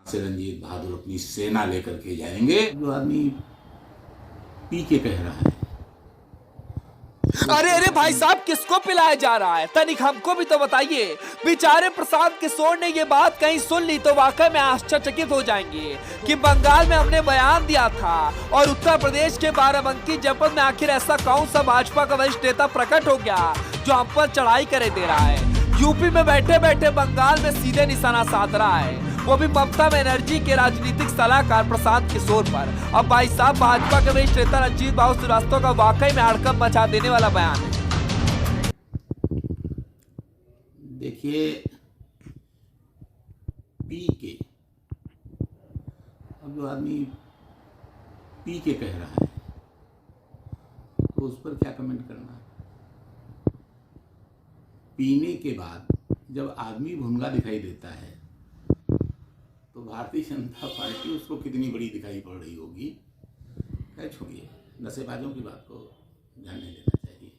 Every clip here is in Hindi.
से रंजीत बहादुर अपनी सेना लेकर के जाएंगे। जो आदमी पी के कह रहा है, अरे अरे भाई साहब, किसको पिलाया जा रहा है? तनिक हमको भी तो बताइए। बेचारे प्रशांत किशोर ने ये बात कहीं सुन ली तो वाकई में आश्चर्यचकित हो जाएंगे कि बंगाल में हमने बयान दिया था और उत्तर प्रदेश के बाराबंकी जनपद में आखिर ऐसा कौन सा भाजपा का वरिष्ठ नेता प्रकट हो गया जो हम पर चढ़ाई करे दे रहा है। यूपी में बैठे बैठे बंगाल में सीधे निशाना साध रहा है, वो भी ममता बनर्जी के राजनीतिक सलाहकार प्रशांत किशोर पर। अब भाई साहब, भाजपा के वरिष्ठ नेता रणजीत बहादुर श्रीवास्तव का वाकई में हड़कंप मचा देने वाला बयान है। देखिए, पी के, अब जो आदमी पी के कह रहा है तो उस पर क्या कमेंट करना। पीने के बाद जब आदमी भुनगा दिखाई देता है तो भारतीय जनता पार्टी उसको कितनी बड़ी दिखाई पड़ रही होगी। खैर छोड़िए, नशेबाजों की बात को ध्यान नहीं देना चाहिए।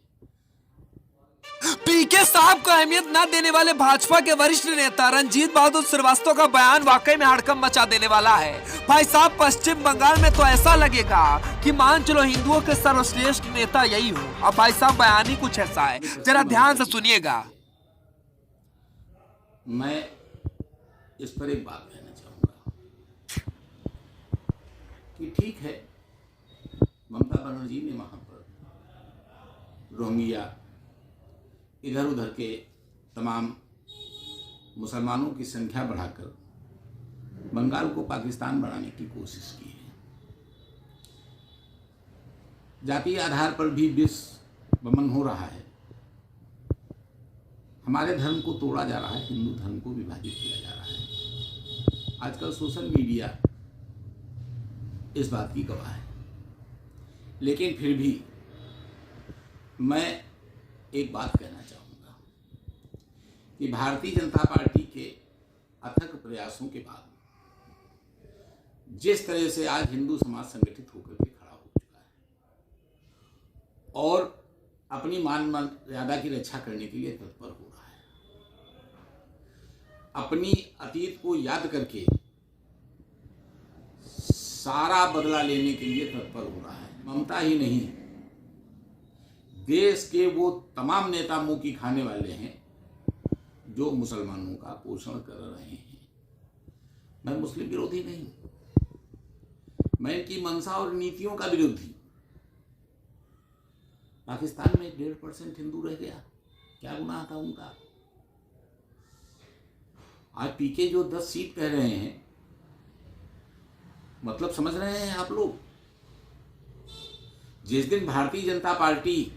पीके साहब को अहमियत न देने वाले भाजपा के वरिष्ठ नेता रणजीत बहादुर श्रीवास्तव का बयान वाकई में हड़कंप मचा देने वाला है। भाई साहब, पश्चिम बंगाल में तो ऐसा लगेगा कि मान चलो हिंदुओं के सर्वश्रेष्ठ नेता यही हो। अब भाई साहब, बयान ही कुछ ऐसा है, जरा ध्यान से सुनिएगा। मैं इस पर एक बात कहना चाहूंगा कि ठीक है, ममता बनर्जी ने वहां पर रोहिंग्या, इधर उधर के तमाम मुसलमानों की संख्या बढ़ाकर बंगाल को पाकिस्तान बनाने की कोशिश की है। जातीय आधार पर भी विष वमन हो रहा है। हमारे धर्म को तोड़ा जा रहा है, हिंदू धर्म को विभाजित किया जा रहा है। आजकल सोशल मीडिया इस बात की गवाह है। लेकिन फिर भी मैं एक बात कहना चाहूँगा कि भारतीय जनता पार्टी के अथक प्रयासों के बाद जिस तरह से आज हिंदू समाज संगठित होकर के खड़ा हो चुका है और अपनी मान मर्यादा की रक्षा करने के लिए तत्पर हो रहा है, अपनी अतीत को याद करके सारा बदला लेने के लिए तत्पर हो रहा है। ममता ही नहीं, देश के वो तमाम नेता मुंह की खाने वाले हैं जो मुसलमानों का पोषण कर रहे हैं। मैं मुस्लिम विरोधी नहीं, मैं इनकी मंशा और नीतियों का विरोधी। पाकिस्तान में 1.5% हिंदू रह गया, क्या गुनाह था उनका। आज पीके जो 10 सीट कह रहे हैं, मतलब समझ रहे हैं आप लोग। जिस दिन भारतीय जनता पार्टी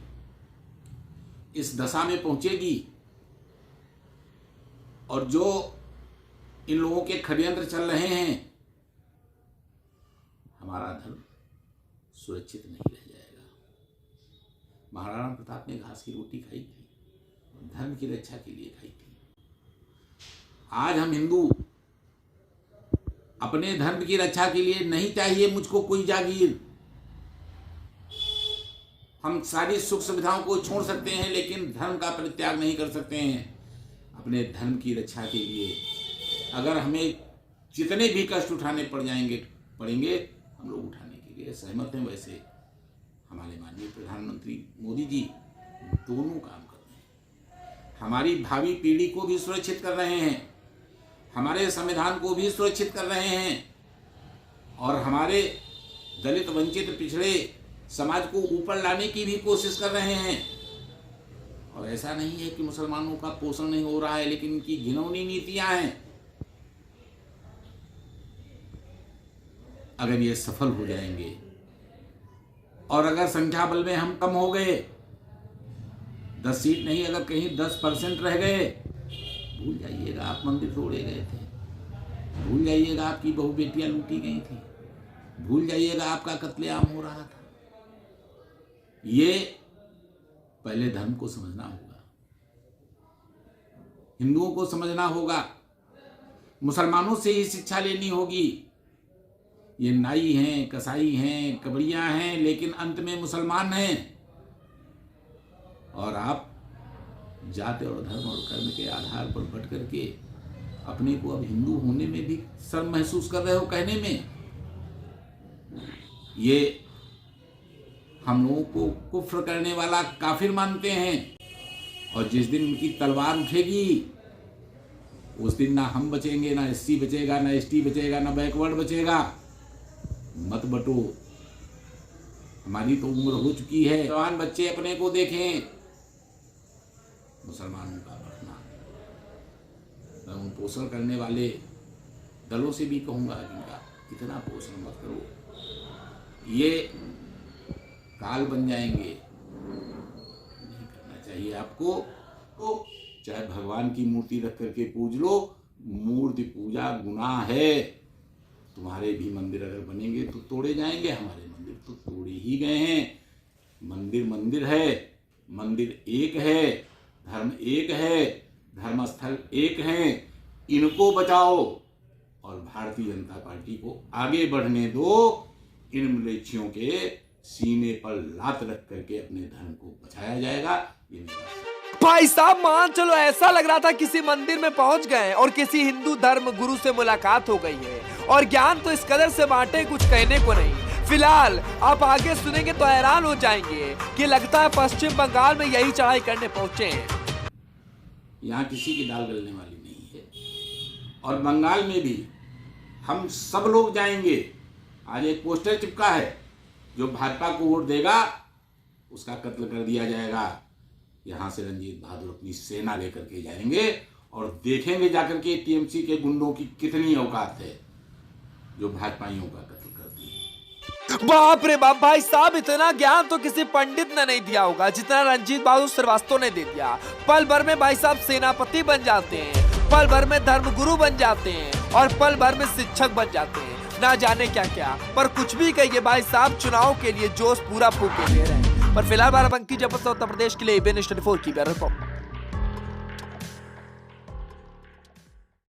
इस दशा में पहुंचेगी और जो इन लोगों के षड्यंत्र चल रहे हैं, हमारा धर्म सुरक्षित नहीं रह जाएगा। महाराणा प्रताप ने घास की रोटी खाई थी, धर्म की रक्षा के लिए खाई थी। आज हम हिंदू अपने धर्म की रक्षा के लिए, नहीं चाहिए मुझको कोई जागीर, हम सारी सुख सुविधाओं को छोड़ सकते हैं लेकिन धर्म का परित्याग नहीं कर सकते हैं। अपने धर्म की रक्षा के लिए अगर हमें जितने भी कष्ट उठाने पड़ेंगे हम लोग उठाने के लिए सहमत हैं। वैसे हमारे माननीय प्रधानमंत्री मोदी जी दोनों काम कर रहे हैं, हमारी भावी पीढ़ी को भी सुरक्षित कर रहे हैं, हमारे संविधान को भी सुरक्षित कर रहे हैं और हमारे दलित, वंचित, पिछड़े समाज को ऊपर लाने की भी कोशिश कर रहे हैं। और ऐसा नहीं है कि मुसलमानों का पोषण नहीं हो रहा है, लेकिन इनकी घिनौनी नीतियां हैं। अगर ये सफल हो जाएंगे और अगर संख्या बल में हम कम हो गए, 10 सीट नहीं, अगर कहीं 10% रह गए, भूल जाइएगा आप मंदिर तोड़े गए थे, भूल जाइएगा आपकी बहु बेटियां लूटी गई थी, भूल जाइएगा आपका कत्लेआम हो रहा था। ये पहले धर्म को समझना होगा, हिंदुओं को समझना होगा, मुसलमानों से ही शिक्षा लेनी होगी। ये नाई हैं, कसाई हैं, कबड़ियां हैं, लेकिन अंत में मुसलमान हैं। और आप जाति और धर्म और कर्म के आधार पर बट करके अपने को अब हिंदू होने में भी शर्म महसूस कर रहे हो कहने में। ये हम लोगों को कुफ्र करने वाला काफिर मानते हैं, और जिस दिन उनकी तलवार उठेगी उस दिन ना हम बचेंगे, ना एससी बचेगा, ना एसटी बचेगा, ना बैकवर्ड बचेगा। मत बटो, हमारी तो उम्र हो चुकी है। जवान बच्चे अपने को देखें, मुसलमानों का बढ़ना। मैं उन पोषण करने वाले दलों से भी कहूँगा जिनका इतना पोषण मत करो, ये काल बन जाएंगे। नहीं करना चाहिए आपको। तो चाहे भगवान की मूर्ति रख करके पूज लो, मूर्ति पूजा गुनाह है। तुम्हारे भी मंदिर अगर बनेंगे तो तोड़े जाएंगे, हमारे मंदिर तो तोड़े ही गए हैं। मंदिर मंदिर है, मंदिर एक है, धर्म एक है, धर्मस्थल एक है। इनको बचाओ और भारतीय जनता पार्टी को आगे बढ़ने दो। इन मलेच्छियों के सीने पर लात रख करके अपने धर्म को बचाया जाएगा। ये भाई साहब मान चलो ऐसा लग रहा था किसी मंदिर में पहुंच गए और किसी हिंदू धर्म गुरु से मुलाकात हो गई है, और ज्ञान तो इस कदर से बांटे कुछ कहने को नहीं। फिलहाल आप आगे सुनेंगे तो हैरान हो जाएंगे कि लगता है पश्चिम बंगाल में यही चढ़ाई करने पहुंचे हैं। यहाँ किसी की दाल गलने वाली नहीं है, और बंगाल में भी हम सब लोग जाएंगे। आज एक पोस्टर चिपका है, जो भाजपा को वोट देगा उसका कत्ल कर दिया जाएगा। यहाँ से रंजीत बहादुर अपनी सेना लेकर के जाएंगे और देखेंगे जाकर के टीएमसी के गुंडों की कितनी औकात है, जो भाजपाइयों का कत्ल करती है। बाप रे बाप, भाई साहब इतना ज्ञान तो किसी पंडित ने नहीं दिया होगा जितना रंजीत बहादुर श्रीवास्तव ने दे दिया। पल भर में भाई साहब सेनापति बन जाते हैं, पल भर में धर्मगुरु बन जाते हैं, और पल भर में शिक्षक बन जाते हैं, ना जाने क्या क्या। पर कुछ भी कहिए भाई साहब, चुनाव के लिए जोश पूरा फूके ले रहे हैं। पर फिलहाल बाराबंकी जनपद उत्तर प्रदेश के लिए ABN News 24 की ब्यूरो रिपोर्ट।